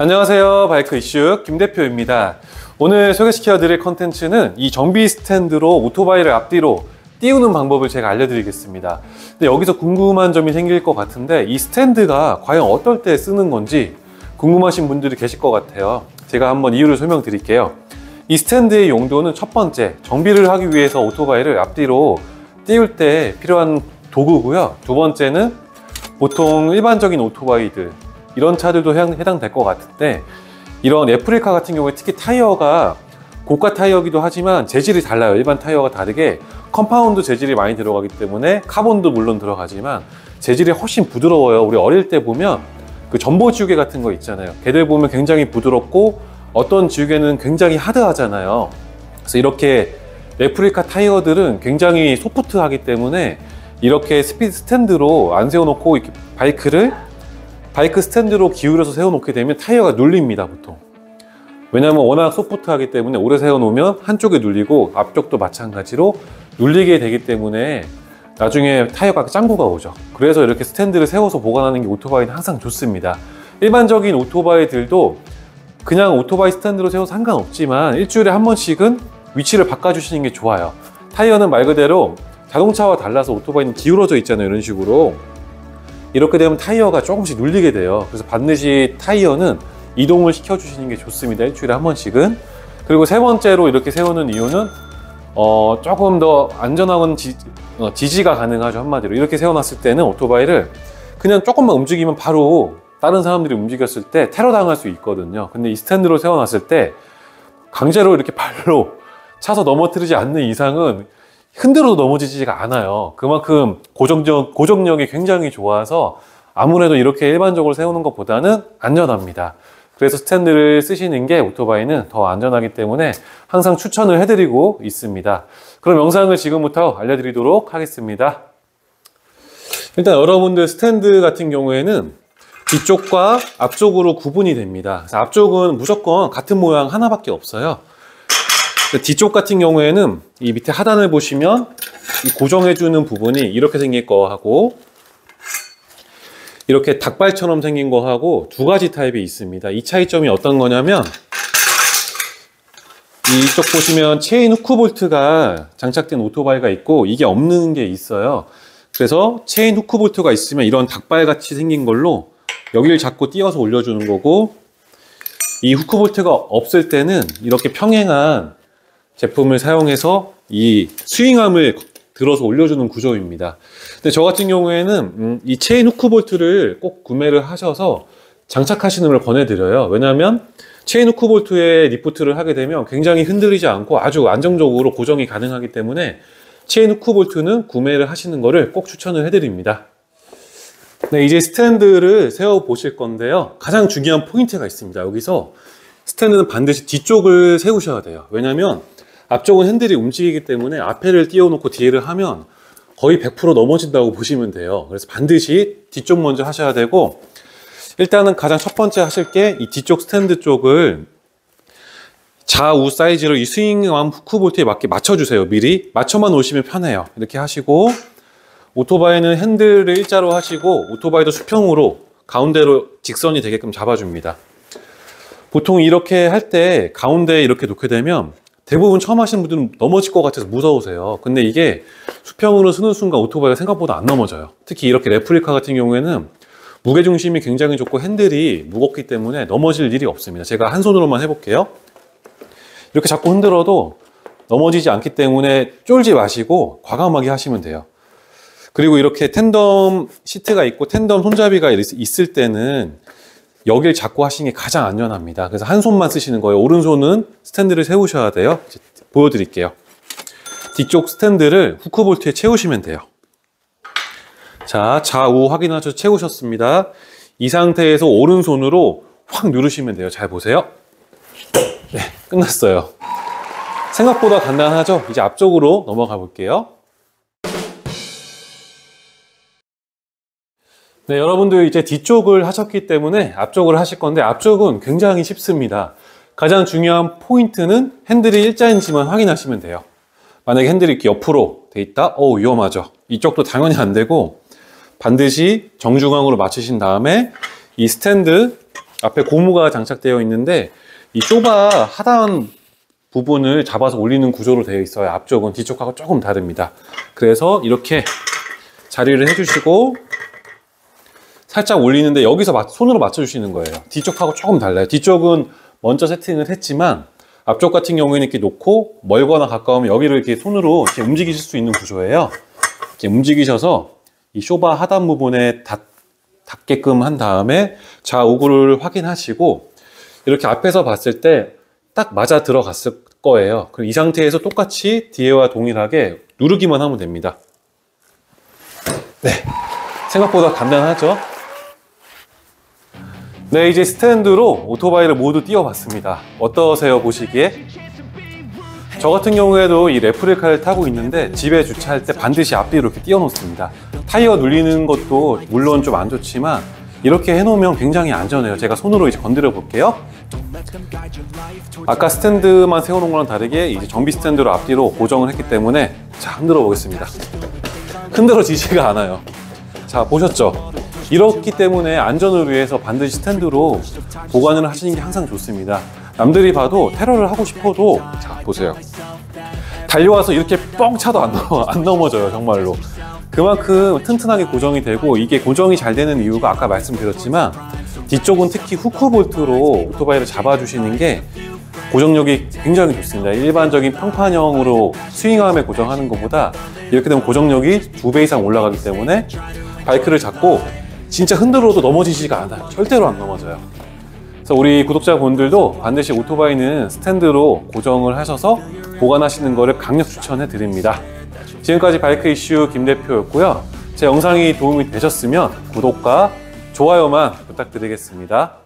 안녕하세요, 바이크 이슈 김 대표입니다. 오늘 소개시켜 드릴 컨텐츠는 이 정비 스탠드로 오토바이를 앞뒤로 띄우는 방법을 제가 알려드리겠습니다. 근데 여기서 궁금한 점이 생길 것 같은데, 이 스탠드가 과연 어떨 때 쓰는 건지 궁금하신 분들이 계실 것 같아요. 제가 한번 이유를 설명드릴게요. 이 스탠드의 용도는 첫 번째, 정비를 하기 위해서 오토바이를 앞뒤로 띄울 때 필요한 도구고요. 두 번째는 보통 일반적인 오토바이들, 이런 차들도 해당될 것 같은데, 이런 레플리카 같은 경우에 특히 타이어가 고가 타이어기도 하지만 재질이 달라요. 일반 타이어가 다르게 컴파운드 재질이 많이 들어가기 때문에 카본도 물론 들어가지만 재질이 훨씬 부드러워요. 우리 어릴 때 보면 그 전보 지우개 같은 거 있잖아요. 걔들 보면 굉장히 부드럽고 어떤 지우개는 굉장히 하드하잖아요. 그래서 이렇게 레플리카 타이어들은 굉장히 소프트하기 때문에 이렇게 스피드 스탠드로 안 세워놓고 이렇게 바이크 스탠드로 기울여서 세워놓게 되면 타이어가 눌립니다, 보통. 왜냐하면 워낙 소프트하기 때문에 오래 세워놓으면 한쪽에 눌리고 앞쪽도 마찬가지로 눌리게 되기 때문에 나중에 타이어가 짱구가 오죠. 그래서 이렇게 스탠드를 세워서 보관하는 게 오토바이는 항상 좋습니다. 일반적인 오토바이들도 그냥 오토바이 스탠드로 세워서 상관없지만 일주일에 한 번씩은 위치를 바꿔주시는 게 좋아요. 타이어는 말 그대로 자동차와 달라서 오토바이는 기울어져 있잖아요, 이런 식으로. 이렇게 되면 타이어가 조금씩 눌리게 돼요. 그래서 반드시 타이어는 이동을 시켜주시는 게 좋습니다. 일주일에 한 번씩은. 그리고 세 번째로 이렇게 세우는 이유는 조금 더 안전하고 지지가 가능하죠, 한마디로. 이렇게 세워놨을 때는 오토바이를 그냥 조금만 움직이면 바로 다른 사람들이 움직였을 때 테러 당할 수 있거든요. 근데 이 스탠드로 세워놨을 때 강제로 이렇게 발로 차서 넘어뜨리지 않는 이상은 흔들어도 넘어지지가 않아요. 그만큼 고정력이 굉장히 좋아서 아무래도 이렇게 일반적으로 세우는 것보다는 안전합니다. 그래서 스탠드를 쓰시는 게 오토바이는 더 안전하기 때문에 항상 추천을 해드리고 있습니다. 그럼 영상을 지금부터 알려드리도록 하겠습니다. 일단 여러분들 스탠드 같은 경우에는 뒤쪽과 앞쪽으로 구분이 됩니다. 그래서 앞쪽은 무조건 같은 모양 하나밖에 없어요. 뒤쪽 같은 경우에는 이 밑에 하단을 보시면 이 고정해주는 부분이 이렇게 생길 거하고 이렇게 닭발처럼 생긴 거하고 두 가지 타입이 있습니다. 이 차이점이 어떤 거냐면, 이쪽 보시면 체인 후크 볼트가 장착된 오토바이가 있고 이게 없는 게 있어요. 그래서 체인 후크 볼트가 있으면 이런 닭발같이 생긴 걸로 여기를 잡고 띄워서 올려주는 거고, 이 후크 볼트가 없을 때는 이렇게 평행한 제품을 사용해서 이 스윙암을 들어서 올려주는 구조입니다. 근데 저 같은 경우에는 이 체인 후크 볼트를 꼭 구매를 하셔서 장착하시는 걸 권해드려요. 왜냐하면 체인 후크 볼트에 리프트를 하게 되면 굉장히 흔들리지 않고 아주 안정적으로 고정이 가능하기 때문에 체인 후크 볼트는 구매를 하시는 거를 꼭 추천을 해드립니다. 네, 이제 스탠드를 세워 보실 건데요. 가장 중요한 포인트가 있습니다. 여기서 스탠드는 반드시 뒤쪽을 세우셔야 돼요. 왜냐하면 앞쪽은 핸들이 움직이기 때문에 앞에를 띄워놓고 뒤를 하면 거의 100% 넘어진다고 보시면 돼요. 그래서 반드시 뒤쪽 먼저 하셔야 되고, 일단은 가장 첫 번째 하실 게 이 뒤쪽 스탠드 쪽을 좌우 사이즈로 이 스윙암 후크 볼트에 맞게 맞춰주세요. 미리 맞춰만 놓으시면 편해요. 이렇게 하시고, 오토바이는 핸들을 일자로 하시고 오토바이도 수평으로 가운데로 직선이 되게끔 잡아줍니다. 보통 이렇게 할 때 가운데에 이렇게 놓게 되면 대부분 처음 하시는 분들은 넘어질 것 같아서 무서우세요. 근데 이게 수평으로 쓰는 순간 오토바이가 생각보다 안 넘어져요. 특히 이렇게 레플리카 같은 경우에는 무게중심이 굉장히 좋고 핸들이 무겁기 때문에 넘어질 일이 없습니다. 제가 한 손으로만 해볼게요. 이렇게 자꾸 흔들어도 넘어지지 않기 때문에 쫄지 마시고 과감하게 하시면 돼요. 그리고 이렇게 텐덤 시트가 있고 텐덤 손잡이가 있을 때는 여길 잡고 하시는 게 가장 안전합니다. 그래서 한 손만 쓰시는 거예요. 오른손은 스탠드를 세우셔야 돼요. 보여드릴게요. 뒤쪽 스탠드를 후크 볼트에 채우시면 돼요. 자, 좌우 확인하셔서 채우셨습니다. 이 상태에서 오른손으로 확 누르시면 돼요. 잘 보세요. 네, 끝났어요. 생각보다 간단하죠? 이제 앞쪽으로 넘어가 볼게요. 네, 여러분들 이제 뒤쪽을 하셨기 때문에 앞쪽을 하실 건데, 앞쪽은 굉장히 쉽습니다. 가장 중요한 포인트는 핸들이 일자인지만 확인하시면 돼요. 만약에 핸들이 이렇게 옆으로 돼 있다? 위험하죠. 이쪽도 당연히 안 되고 반드시 정중앙으로 맞추신 다음에 이 스탠드 앞에 고무가 장착되어 있는데 이 쇼바 하단 부분을 잡아서 올리는 구조로 되어 있어요. 앞쪽은 뒤쪽하고 조금 다릅니다. 그래서 이렇게 자리를 해주시고 살짝 올리는데 여기서 손으로 맞춰주시는 거예요. 뒤쪽하고 조금 달라요. 뒤쪽은 먼저 세팅을 했지만 앞쪽 같은 경우에는 이렇게 놓고 멀거나 가까우면 여기를 이렇게 손으로 이렇게 움직이실 수 있는 구조예요. 이렇게 움직이셔서 이 쇼바 하단 부분에 닿게끔 한 다음에 좌우구를 확인하시고 이렇게 앞에서 봤을 때 딱 맞아 들어갔을 거예요. 그럼 이 상태에서 똑같이 뒤에와 동일하게 누르기만 하면 됩니다. 네, 생각보다 간단하죠? 네, 이제 스탠드로 오토바이를 모두 띄워봤습니다. 어떠세요, 보시기에? 저 같은 경우에도 이 레프리카를 타고 있는데 집에 주차할 때 반드시 앞뒤로 이렇게 띄워놓습니다. 타이어 눌리는 것도 물론 좀 안 좋지만 이렇게 해놓으면 굉장히 안전해요. 제가 손으로 이제 건드려 볼게요. 아까 스탠드만 세워놓은 거랑 다르게 이제 정비 스탠드로 앞뒤로 고정을 했기 때문에 자, 흔들어 보겠습니다. 흔들어지지가 않아요. 자, 보셨죠? 이렇기 때문에 안전을 위해서 반드시 스탠드로 보관을 하시는 게 항상 좋습니다. 남들이 봐도 테러를 하고 싶어도 자, 보세요. 달려와서 이렇게 뻥 차도 안 넘어져요, 정말로. 그만큼 튼튼하게 고정이 되고 이게 고정이 잘 되는 이유가 아까 말씀드렸지만 뒤쪽은 특히 후크 볼트로 오토바이를 잡아주시는 게 고정력이 굉장히 좋습니다. 일반적인 평판형으로 스윙암에 고정하는 것보다 이렇게 되면 고정력이 2배 이상 올라가기 때문에 바이크를 잡고 진짜 흔들어도 넘어지지가 않아요. 절대로 안 넘어져요. 그래서 우리 구독자분들도 반드시 오토바이는 스탠드로 고정을 하셔서 보관하시는 것을 강력 추천해 드립니다. 지금까지 바이크 이슈 김 대표였고요. 제 영상이 도움이 되셨으면 구독과 좋아요만 부탁드리겠습니다.